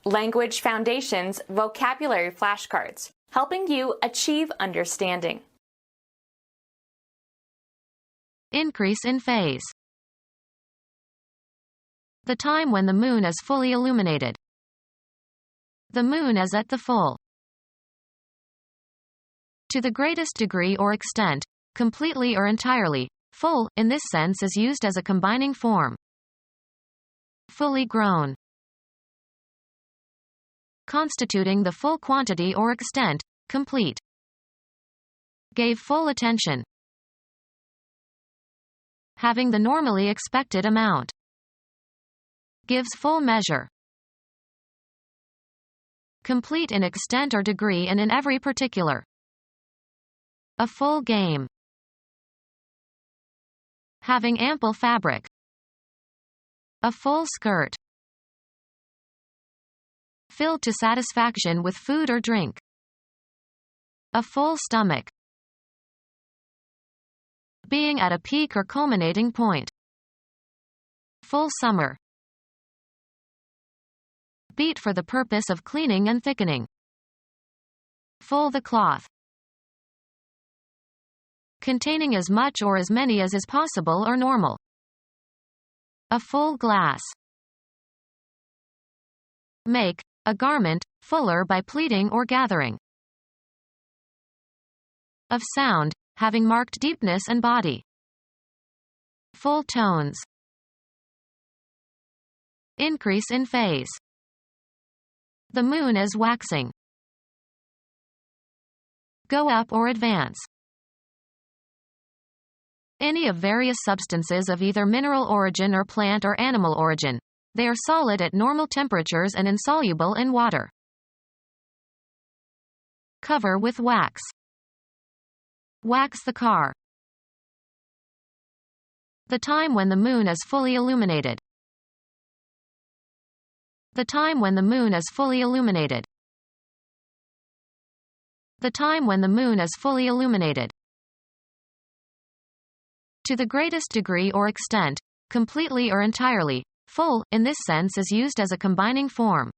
Language Foundations Vocabulary Flashcards, helping you achieve understanding. Increase in phase. The time when the moon is fully illuminated. The moon is at the full. To the greatest degree or extent, completely or entirely, full, in this sense is used as a combining form. Fully grown. Constituting the full quantity or extent, complete. Gave full attention. Having the normally expected amount. Gives full measure. Complete in extent or degree and in every particular. A full game. Having ample fabric. A full skirt. Filled to satisfaction with food or drink. A full stomach. Being at a peak or culminating point. Full summer. Beat for the purpose of cleaning and thickening. Full the cloth. Containing as much or as many as is possible or normal. A full glass. Make, a garment, fuller by pleating or gathering. Of sound, having marked deepness and body. Full tones. Increase in phase. The moon is waxing. Go up or advance. Any of various substances of either mineral origin or plant or animal origin. They are solid at normal temperatures and insoluble in water. Cover with wax. Wax the car. The time when the moon is fully illuminated. The time when the moon is fully illuminated. The time when the moon is fully illuminated. To the greatest degree or extent, completely or entirely, full, in this sense is used as a combining form.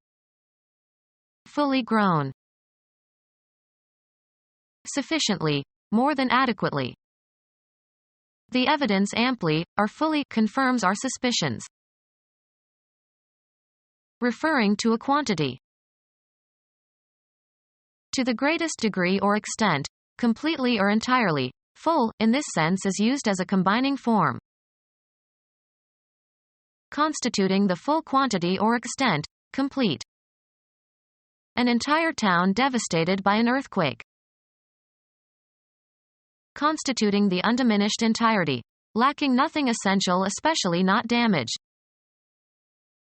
Fully grown. Sufficiently, more than adequately. The evidence amply, or fully, confirms our suspicions. Referring to a quantity. To the greatest degree or extent, completely or entirely, full, in this sense is used as a combining form. Constituting the full quantity or extent, complete. An entire town devastated by an earthquake. Constituting the undiminished entirety. Lacking nothing essential, especially not damaged.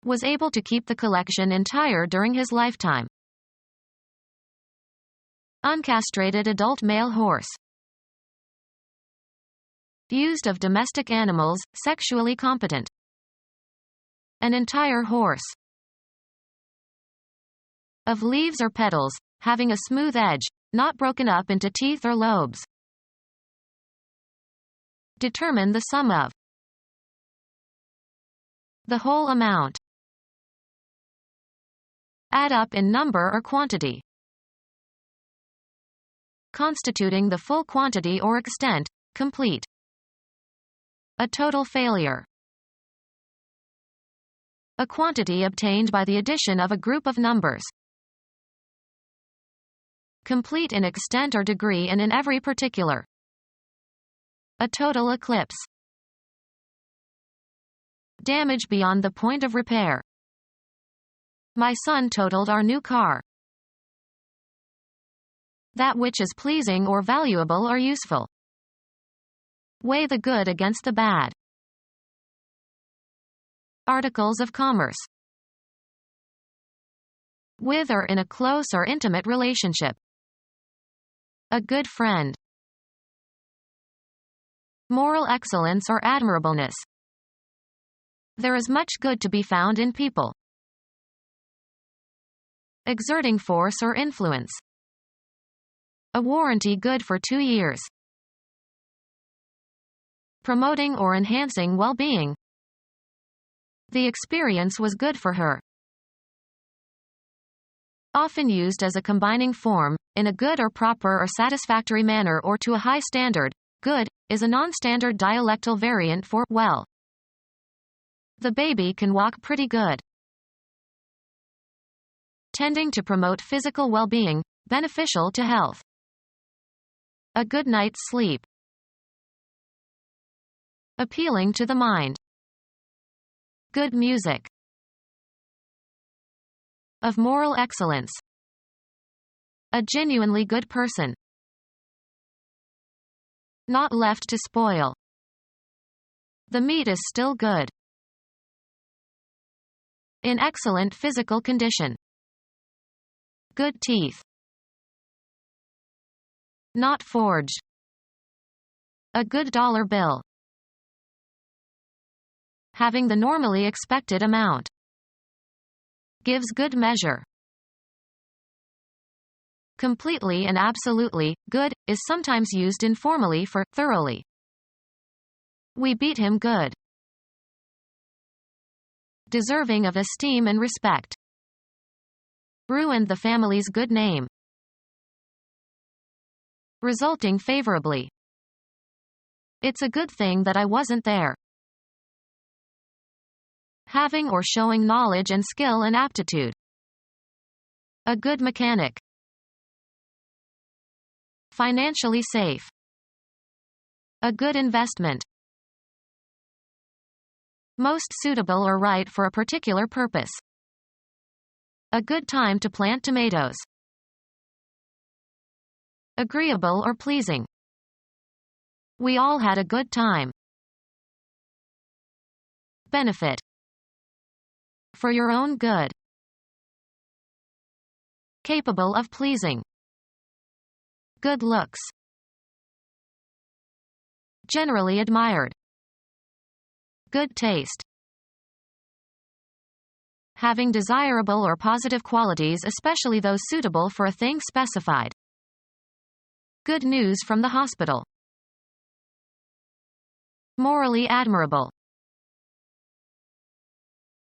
Was able to keep the collection entire during his lifetime. Uncastrated adult male horse. Used of domestic animals, sexually competent. An entire horse. Of leaves or petals, having a smooth edge, not broken up into teeth or lobes. Determine the sum of. The whole amount. Add up in number or quantity. Constituting the full quantity or extent, complete. A total failure. A quantity obtained by the addition of a group of numbers. Complete in extent or degree and in every particular. A total eclipse. Damage beyond the point of repair. My son totaled our new car. That which is pleasing or valuable or useful. Weigh the good against the bad. Articles of commerce. With or in a close or intimate relationship. A good friend. Moral excellence or admirableness. There is much good to be found in people. Exerting force or influence. A warranty good for 2 years. Promoting or enhancing well-being. The experience was good for her. Often used as a combining form, in a good or proper or satisfactory manner or to a high standard. Good is a non-standard dialectal variant for well. The baby can walk pretty good. Tending to promote physical well-being, beneficial to health. A good night's sleep. Appealing to the mind. Good music. Of moral excellence. A genuinely good person. Not left to spoil. The meat is still good. In excellent physical condition. Good teeth. Not forged. A good dollar bill. Having the normally expected amount. Gives good measure. Completely and absolutely good is sometimes used informally for thoroughly. We beat him good. Deserving of esteem and respect. Ruined the family's good name. Resulting favorably. It's a good thing that I wasn't there. Having or showing knowledge and skill and aptitude. A good mechanic. Financially safe. A good investment. Most suitable or right for a particular purpose. A good time to plant tomatoes. Agreeable or pleasing. We all had a good time. Benefit. For your own good. Capable of pleasing. Good looks. Generally admired. Good taste. Having desirable or positive qualities, especially those suitable for a thing specified. Good news from the hospital. Morally admirable.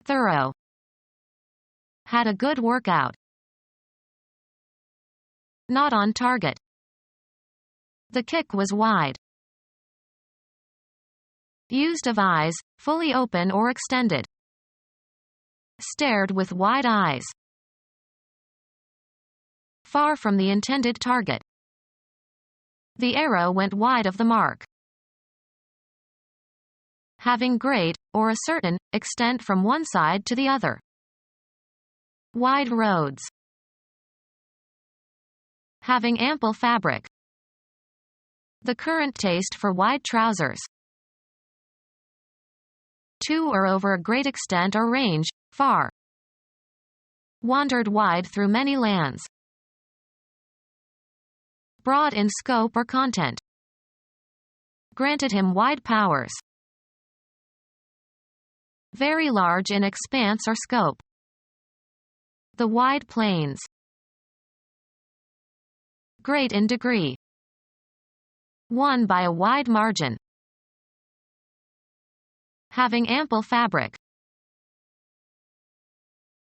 Thorough. Had a good workout. Not on target. The kick was wide. Used of eyes, fully open or extended. Stared with wide eyes. Far from the intended target. The arrow went wide of the mark. Having great, or a certain, extent from one side to the other. Wide roads. Having ample fabric. The current taste for wide trousers. To or over a great extent or range, far. Wandered wide through many lands. Broad in scope or content. Granted him wide powers. Very large in expanse or scope. The wide plains. Great in degree. Won by a wide margin. Having ample fabric.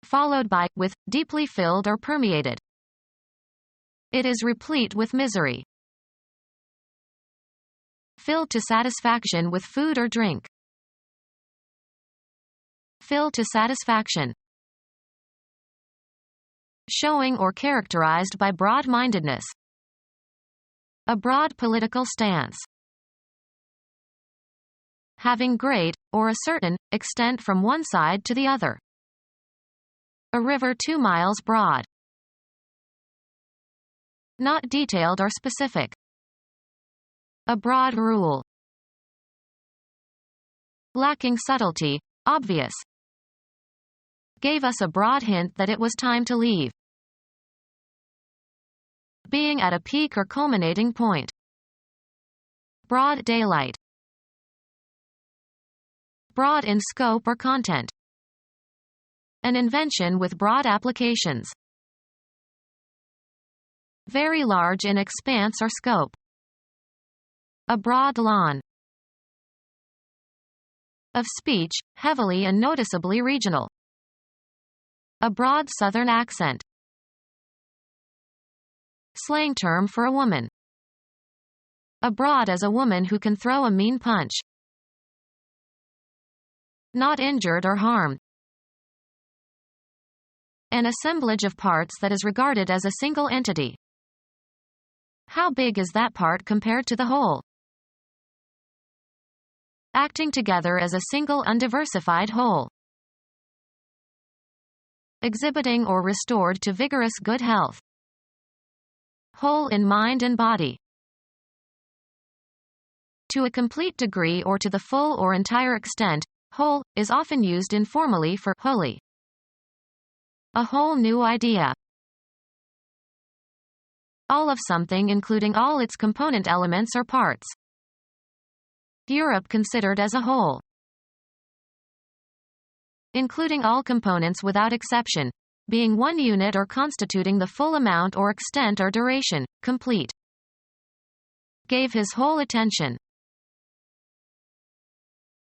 Followed by, with, deeply filled or permeated. It is replete with misery. Filled to satisfaction with food or drink. Fill to satisfaction. Showing or characterized by broad-mindedness. A broad political stance. Having great, or a certain, extent from one side to the other. A river 2 miles broad. Not detailed or specific. A broad rule. Lacking subtlety, obvious. Gave us a broad hint that it was time to leave. Being at a peak or culminating point. Broad daylight. Broad in scope or content. An invention with broad applications. Very large in expanse or scope. A broad lawn. Of speech, heavily and noticeably regional. A broad southern accent. slang term for a woman. A broad is a woman who can throw a mean punch. Not injured or harmed. An assemblage of parts that is regarded as a single entity. How big is that part compared to the whole? Acting together as a single undiversified whole. Exhibiting or restored to vigorous good health. Whole in mind and body. To a complete degree or to the full or entire extent, whole is often used informally for wholly. A whole new idea. All of something including all its component elements or parts. Europe considered as a whole. Including all components without exception, being one unit or constituting the full amount or extent or duration, complete. Gave his whole attention.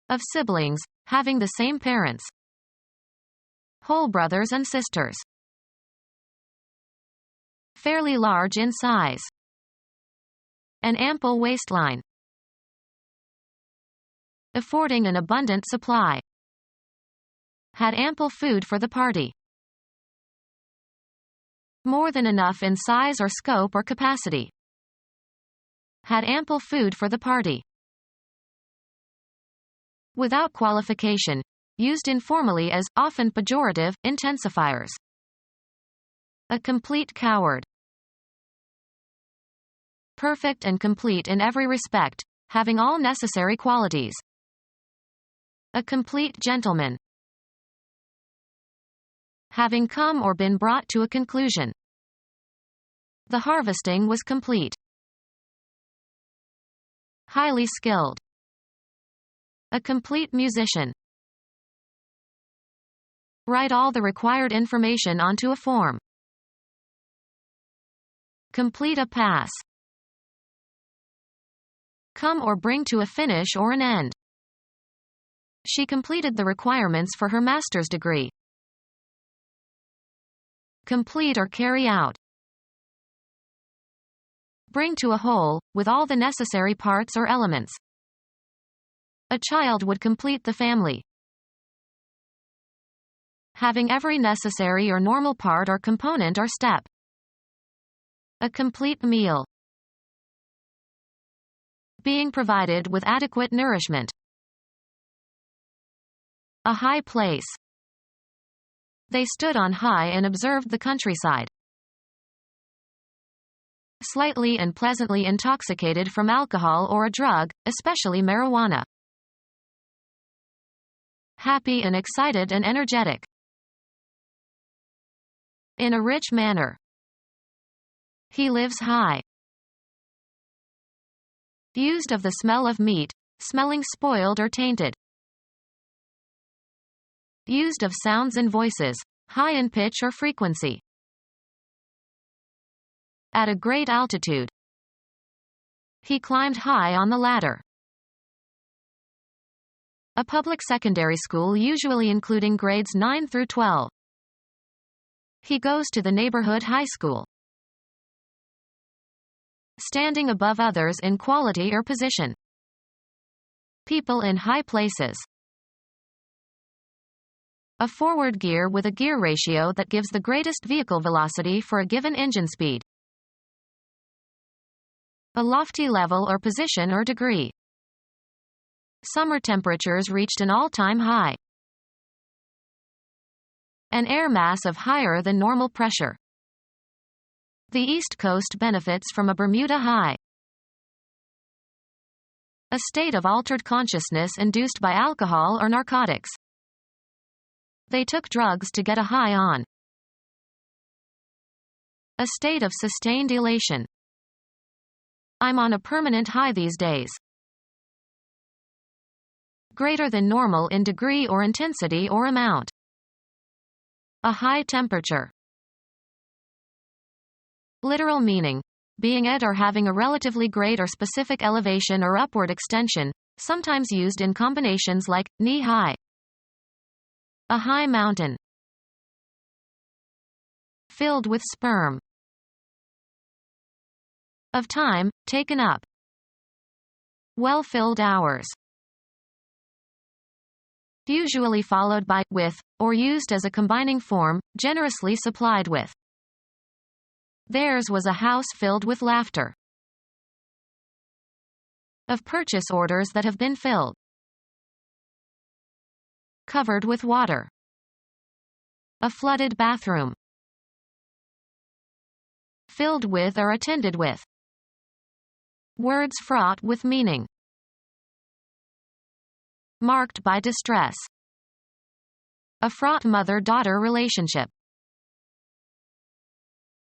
Of siblings, having the same parents. Whole brothers and sisters. Fairly large in size. An ample waistline. Affording an abundant supply. Had ample food for the party. More than enough in size or scope or capacity. Had ample food for the party. Without qualification. Used informally as, often pejorative, intensifiers. A complete coward. Perfect and complete in every respect, having all necessary qualities. A complete gentleman. Having come or been brought to a conclusion. The harvesting was complete. Highly skilled. A complete musician. Write all the required information onto a form. Complete a pass. Come or bring to a finish or an end. She completed the requirements for her master's degree. Complete or carry out. Bring to a whole, with all the necessary parts or elements. A child would complete the family. Having every necessary or normal part or component or step. A complete meal. Being provided with adequate nourishment. A high place. They stood on high and observed the countryside. Slightly and pleasantly intoxicated from alcohol or a drug, especially marijuana. Happy and excited and energetic. In a rich manner. He lives high. Used of the smell of meat, smelling spoiled or tainted. Used of sounds and voices, high in pitch or frequency. At a great altitude. He climbed high on the ladder. A public secondary school usually including grades 9 through 12. He goes to the neighborhood high school. Standing above others in quality or position. People in high places. A forward gear with a gear ratio that gives the greatest vehicle velocity for a given engine speed. A lofty level or position or degree. Summer temperatures reached an all-time high. An air mass of higher than normal pressure. The East Coast benefits from a Bermuda high. A state of altered consciousness induced by alcohol or narcotics. They took drugs to get a high on. A state of sustained elation. I'm on a permanent high these days. Greater than normal in degree or intensity or amount. A high temperature. Literal meaning. Being at or having a relatively great or specific elevation or upward extension, sometimes used in combinations like knee-high. A high mountain. Filled with sperm. Of time, taken up. Well-filled hours. Usually followed by with, or used as a combining form, generously supplied with. Theirs was a house filled with laughter. Of purchase orders that have been filled. Covered with water. A flooded bathroom. Filled with or attended with. Words fraught with meaning. Marked by distress. A fraught mother-daughter relationship.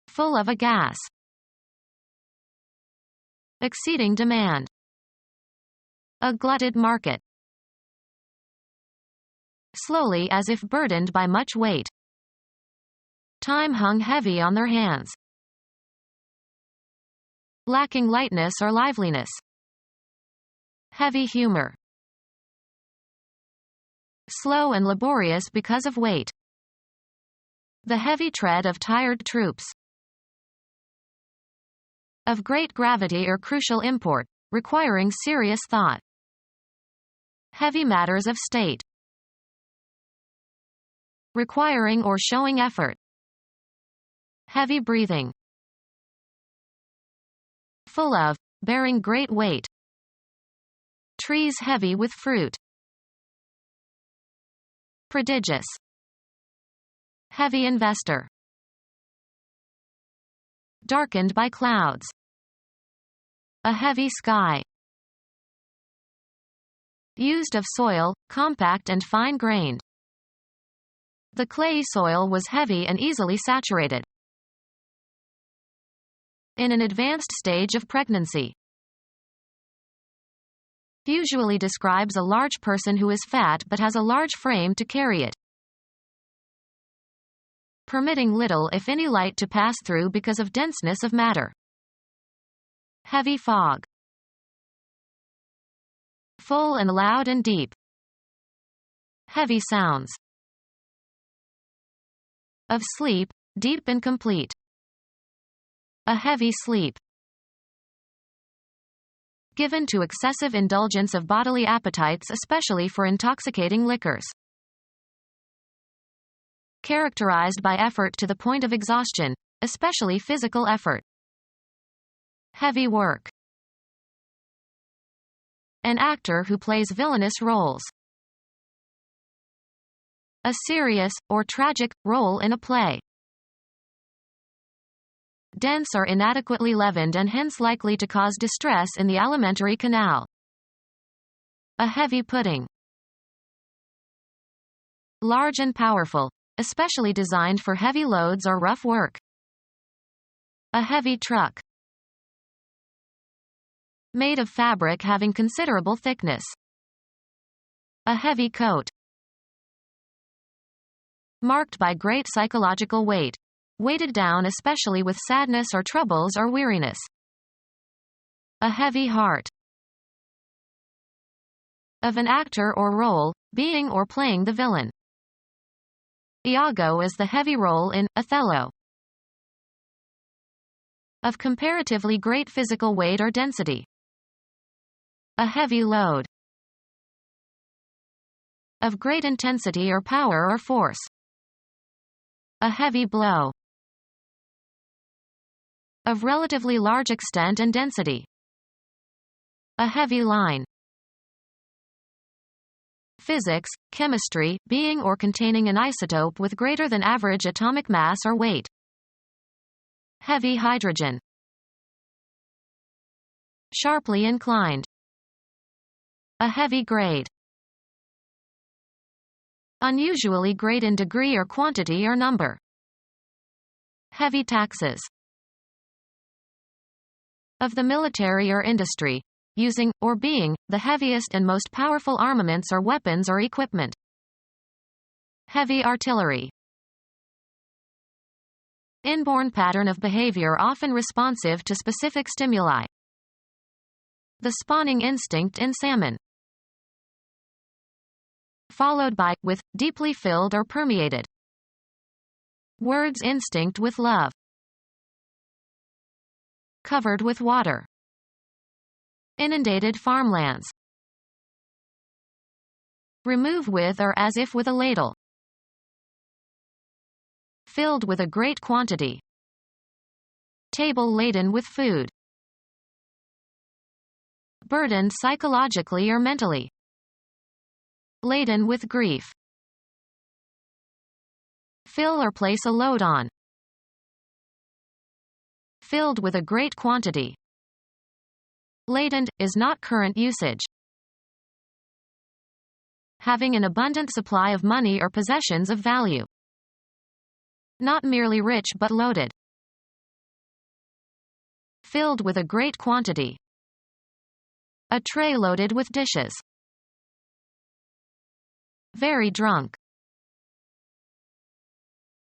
Full of a gas. Exceeding demand. A glutted market. Slowly as if burdened by much weight. Time hung heavy on their hands. Lacking lightness or liveliness. Heavy humor. Slow and laborious because of weight. The heavy tread of tired troops. Of great gravity or crucial import, requiring serious thought. Heavy matters of state. Requiring or showing effort. Heavy breathing. Full of, bearing great weight. Trees heavy with fruit. Prodigious. Heavy investor. Darkened by clouds. A heavy sky. Used of soil, compact and fine-grained. The clay soil was heavy and easily saturated. In an advanced stage of pregnancy. Usually describes a large person who is fat but has a large frame to carry it. Permitting little if any light to pass through because of denseness of matter. Heavy fog. Full and loud and deep. Heavy sounds. Of sleep, deep and complete. A heavy sleep. Given to excessive indulgence of bodily appetites, especially for intoxicating liquors. Characterized by effort to the point of exhaustion, especially physical effort. Heavy work. An actor who plays villainous roles. A serious, or tragic, role in a play. Dense or inadequately leavened and hence likely to cause distress in the alimentary canal. A heavy pudding. Large and powerful, especially designed for heavy loads or rough work. A heavy truck. Made of fabric having considerable thickness. A heavy coat. Marked by great psychological weight. Weighted down especially with sadness or troubles or weariness. A heavy heart. Of an actor or role, being or playing the villain. Iago is the heavy role in Othello. Of comparatively great physical weight or density. A heavy load. Of great intensity or power or force. A heavy blow. Of relatively large extent and density. A heavy line. Physics, chemistry, being or containing an isotope with greater than average atomic mass or weight. Heavy hydrogen. Sharply inclined. A heavy grade. Unusually great in degree or quantity or number. Heavy taxes. Of the military or industry, using, or being, the heaviest and most powerful armaments or weapons or equipment. Heavy artillery. Inborn pattern of behavior often responsive to specific stimuli. The spawning instinct in salmon. Followed by, with, deeply filled or permeated. Words instinct with love. covered with water. Inundated farmlands. Remove with or as if with a ladle. Filled with a great quantity. Table laden with food. Burdened psychologically or mentally. Laden with grief. Fill or place a load on. Filled with a great quantity. Laden is not current usage. Having an abundant supply of money or possessions of value. Not merely rich but loaded. Filled with a great quantity. A tray loaded with dishes. Very drunk.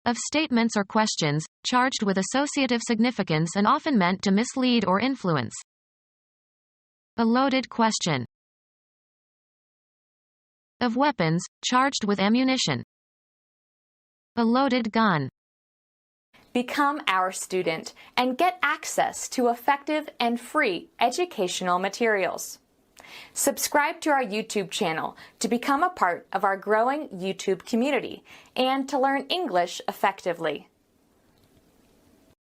Of statements or questions, charged with associative significance and often meant to mislead or influence. A loaded question. Of weapons, charged with ammunition. A loaded gun. Become our student and get access to effective and free educational materials. Subscribe to our YouTube channel to become a part of our growing YouTube community and to learn English effectively.